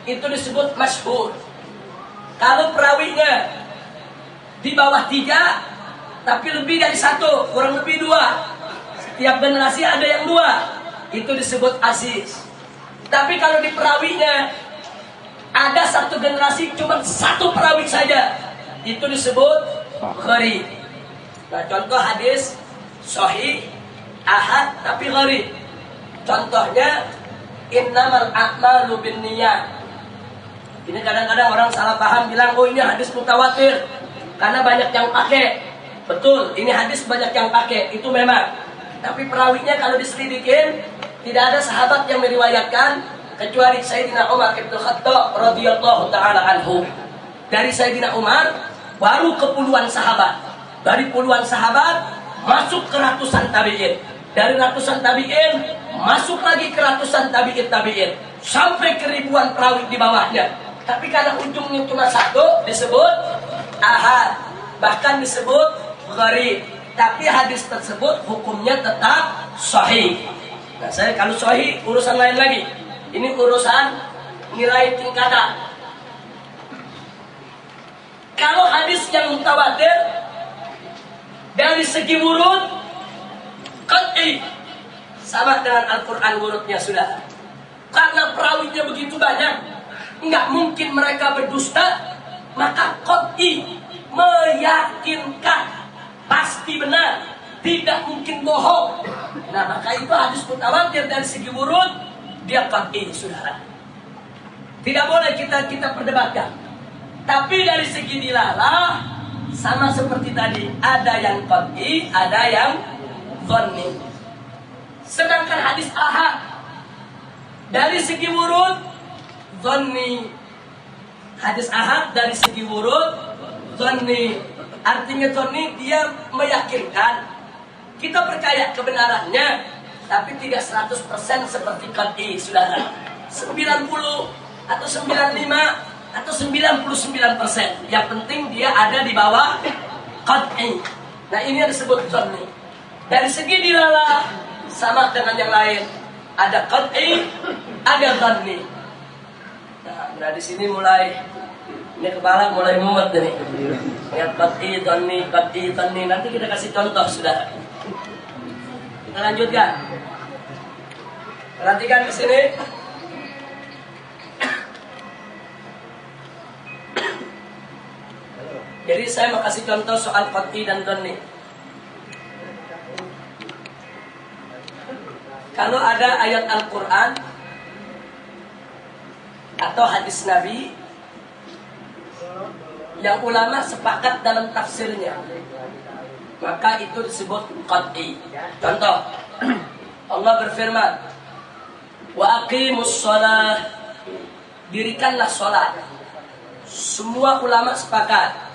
itu disebut masyhur. Kalau perawinya di bawah 3 tapi lebih dari 1, kurang lebih 2, setiap generasi ada yang 2, itu disebut aziz. Tapi kalau di perawinya ada 1 generasi cuma 1 perawi saja, itu disebut gharib. Nah, contoh hadis sahih ahad tapi gharib. Contohnya innamal a'malu binniyat. Ini kadang-kadang orang salah paham bilang, oh ini hadis mutawatir karena banyak yang pakai. Betul, ini hadis banyak yang pakai, itu memang. Tapi perawinya kalau diselidikin, tidak ada sahabat yang meriwayatkan kecuali Sayyidina Umar bin Khattab radhiyallahu taala anhu. Dari Sayyidina Umar baru ke puluhan sahabat. Dari puluhan sahabat masuk ke ratusan tabi'in. Dari ratusan tabi'in masuk lagi ke ratusan tabi'in sampai ke ribuan perawi di bawahnya. Tapi karena ujungnya cuma 1 disebut ahad, bahkan disebut gharib. Tapi hadis tersebut hukumnya tetap sahih. Nah, saya kalau sahih urusan lain lagi. Ini urusan nilai tingkatan. Kalau hadis yang mutawatir dari segi wurud qat'i sama dengan Al-Quran wurudnya sudah. Karena perawinya begitu banyak, nggak mungkin mereka berdusta, maka qat'i meyakinkan pasti benar, tidak mungkin bohong. Nah, maka itu hadis mutawatir dari segi wurud dia qat'i sudah. Tidak boleh kita perdebatkan. Tapi dari segi dilalah sama seperti tadi, ada yang qat'i, ada yang dhanni. Sedangkan hadis ahad dari segi wurud dhanni. Hadis ahad dari segi wurud dhanni. Artinya dhanni dia meyakinkan. Kita percaya kebenarannya, tapi tidak 100% seperti qat'i, saudara. 90 atau 95 atau 99%. Yang penting dia ada di bawah qat'i. Nah, ini yang disebut dhanni. Dari segi dilalah sama dengan yang lain. Ada qat'i, ada dhanni. Nah, di sini mulai ini kepala mulai mumet nih. Lihat qat'i, dhanni. Nanti kita kasih contoh sudah. Kita lanjutkan. Perhatikan di sini. Jadi saya mau kasih contoh soal qat'i dan dhanni. Kalau ada ayat Al-Quran atau hadis Nabi yang ulama sepakat dalam tafsirnya, maka itu disebut qat'i. Contoh, Allah berfirman, wa aqimus shalah, dirikanlah sholat. Semua ulama sepakat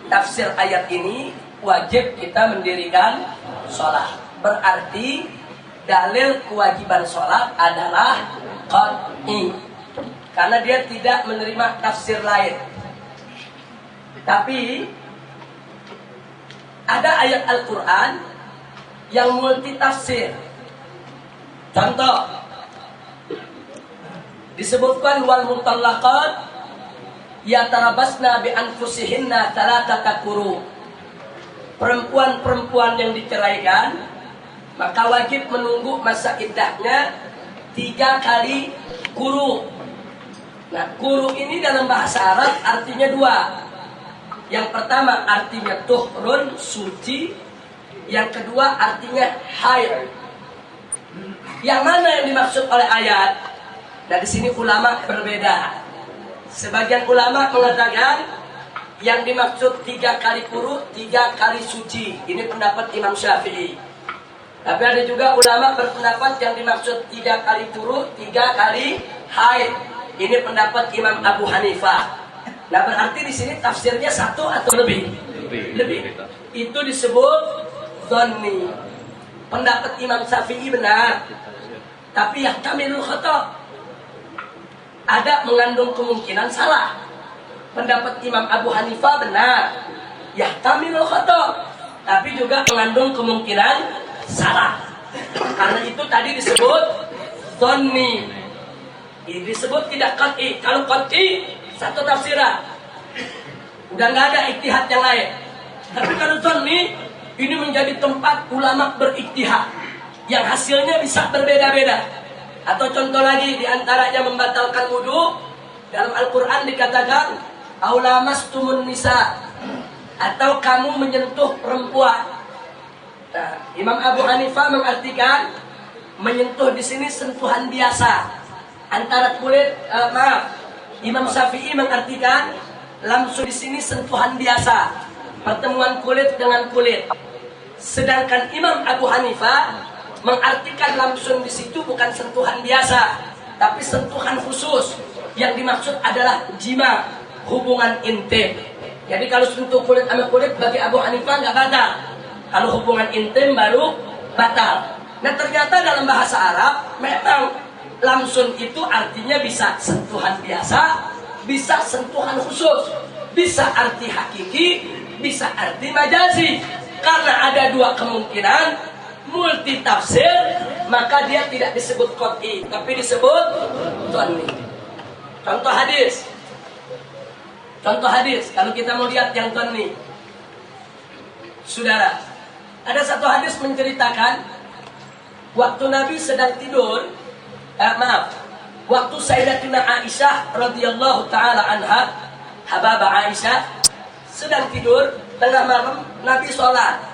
tafsir ayat ini wajib kita mendirikan sholat. Berarti dalil kewajiban sholat adalah qat'i, karena dia tidak menerima tafsir lain. Tapi ada ayat Al-Quran yang multi tafsir. Contoh, disebutkan wal mutallaqat yatarabasna bi anfusihinna thalathata quru. Perempuan-perempuan yang diceraikan maka wajib menunggu masa iddahnya 3 kali quru. Nah, quru ini dalam bahasa Arab artinya 2. Yang pertama artinya tuhrun, suci. Yang kedua artinya haid. Yang mana yang dimaksud oleh ayat? Nah, di sini ulama berbeda. Sebagian ulama mengatakan yang dimaksud 3 kali quru, 3 kali suci. Ini pendapat Imam Syafi'i. Tapi ada juga ulama berpendapat yang dimaksud 3 kali quru, 3 kali haid. Ini pendapat Imam Abu Hanifah. Nah, berarti di sini tafsirnya 1 atau lebih? Lebih. Itu disebut dhanni. Pendapat Imam Syafi'i benar, tapi yahtamilul khata', ada mengandung kemungkinan salah. Pendapat Imam Abu Hanifah benar, yahtamilul khata', tapi juga mengandung kemungkinan salah. Karena itu tadi disebut dhanni. Ini disebut tidak qat'i. Kalau qat'i, satu tafsiran. Udah nggak ada ijtihad yang lain. Tapi kalau dhanni, ini menjadi tempat ulama berijtihad yang hasilnya bisa berbeda-beda. Atau contoh lagi, diantaranya membatalkan wudu. Dalam Al-Quran dikatakan, aulamastumun nisa, atau kamu menyentuh perempuan. Nah, Imam Abu Hanifah mengartikan menyentuh di sini sentuhan biasa antara kulit. Imam Syafi'i mengartikan lamsu di sini sentuhan biasa, pertemuan kulit dengan kulit. Sedangkan Imam Abu Hanifah mengartikan lamsun di situ bukan sentuhan biasa, tapi sentuhan khusus. Yang dimaksud adalah jima, hubungan intim. Jadi kalau sentuh kulit sama kulit bagi Abu Hanifah nggak batal. Kalau hubungan intim baru batal. Nah ternyata dalam bahasa Arab memang lamsun itu artinya bisa sentuhan biasa, bisa sentuhan khusus, bisa arti hakiki, bisa arti majazi. Karena ada dua kemungkinan, multi tafsir, maka dia tidak disebut qat'i, tapi disebut dhanni. Contoh hadis. Contoh hadis, kalau kita mau lihat yang dhanni. Saudara, ada satu hadis menceritakan waktu Nabi sedang tidur, waktu Sayyidatina Aisyah radhiyallahu taala anha, hababa Aisyah sedang tidur, tengah malam Nabi sholat.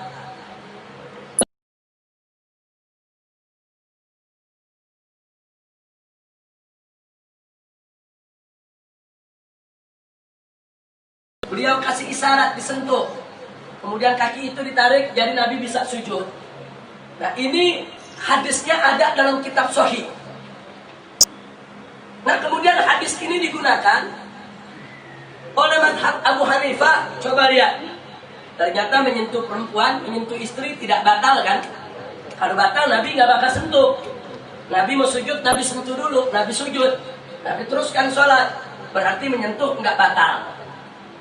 Beliau kasih isyarat disentuh. Kemudian kaki itu ditarik, jadi Nabi bisa sujud. Nah ini hadisnya ada dalam kitab Sahih. Nah kemudian hadis ini digunakan oleh mazhab Abu Hanifah. Coba lihat. Ternyata menyentuh perempuan, menyentuh istri tidak batal kan? Kalau batal Nabi nggak bakal sentuh. Nabi mau sujud, Nabi sentuh dulu, Nabi sujud. Nabi teruskan sholat. Berarti menyentuh nggak batal.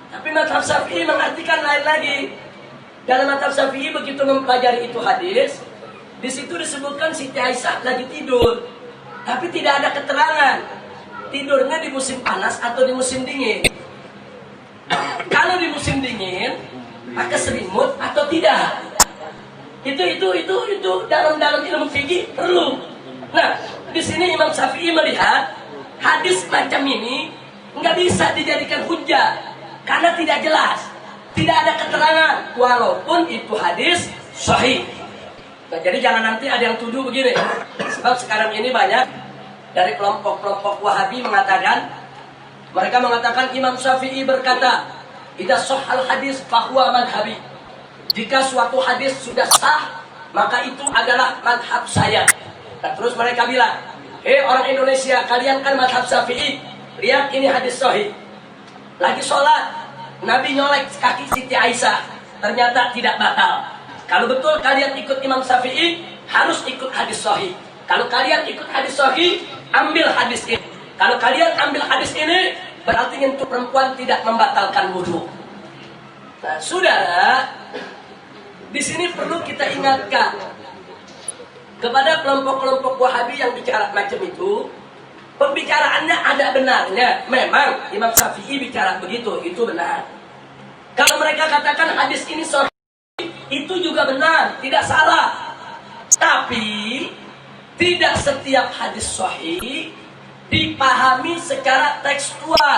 Tapi mazhab Syafi'i mengartikan lain lagi. Dalam mazhab Syafi'i begitu mempelajari itu hadis, di situ disebutkan Siti Aisyah lagi tidur, tapi tidak ada keterangan tidurnya di musim panas atau di musim dingin. Kalau di musim dingin, pakai selimut atau tidak? Itu dalam ilmu fikih perlu. Nah, di sini Imam Syafi'i melihat hadis macam ini nggak bisa dijadikan hujjah karena tidak jelas. Tidak ada keterangan, walaupun itu hadis sahih. Nah, jadi jangan nanti ada yang tuduh begini. Sebab sekarang ini banyak dari kelompok-kelompok Wahabi mereka mengatakan Imam Syafi'i berkata, "Idza shahhal hadis fahuwa madhhabi." Jika suatu hadis sudah sah, maka itu adalah madhab saya. Nah, terus mereka bilang, orang Indonesia, kalian kan madhab Syafi'i. Lihat ini hadis sahih. Lagi sholat, Nabi nyolek kaki Siti Aisyah, ternyata tidak batal. Kalau betul kalian ikut Imam Syafi'i, harus ikut hadis sahih. Kalau kalian ikut hadis sahih, ambil hadis ini. Kalau kalian ambil hadis ini, berarti untuk perempuan tidak membatalkan wudu. Nah, saudara, di sini perlu kita ingatkan kepada kelompok-kelompok Wahabi yang bicara macam itu. Pembicaraannya ada benarnya. Memang Imam Syafi'i bicara begitu, itu benar. Kalau mereka katakan hadis ini sahih, itu juga benar, tidak salah. Tapi tidak setiap hadis sahih dipahami secara tekstual.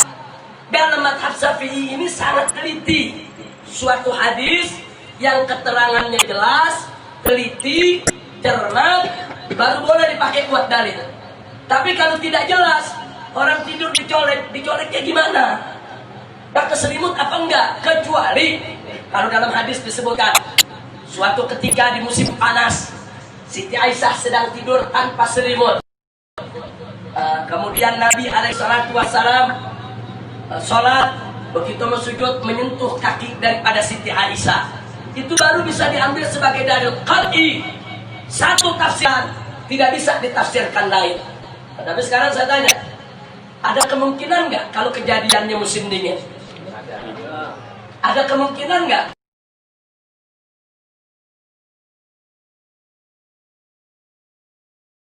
Dalam mazhab Syafi'i ini sangat teliti. Suatu hadis yang keterangannya jelas, teliti, cermat, baru boleh dipakai buat dalil. Tapi kalau tidak jelas, orang tidur dicoleknya gimana? Pakai selimut apa enggak? Kecuali kalau dalam hadis disebutkan suatu ketika di musim panas, Siti Aisyah sedang tidur tanpa selimut. Kemudian Nabi SAW sholat, begitu sujud menyentuh kaki daripada Siti Aisyah. Itu baru bisa diambil sebagai dalil qat'i. Satu tafsiran, tidak bisa ditafsirkan lain. Tapi sekarang saya tanya, ada kemungkinan nggak kalau kejadiannya musim dingin? Ada kemungkinan nggak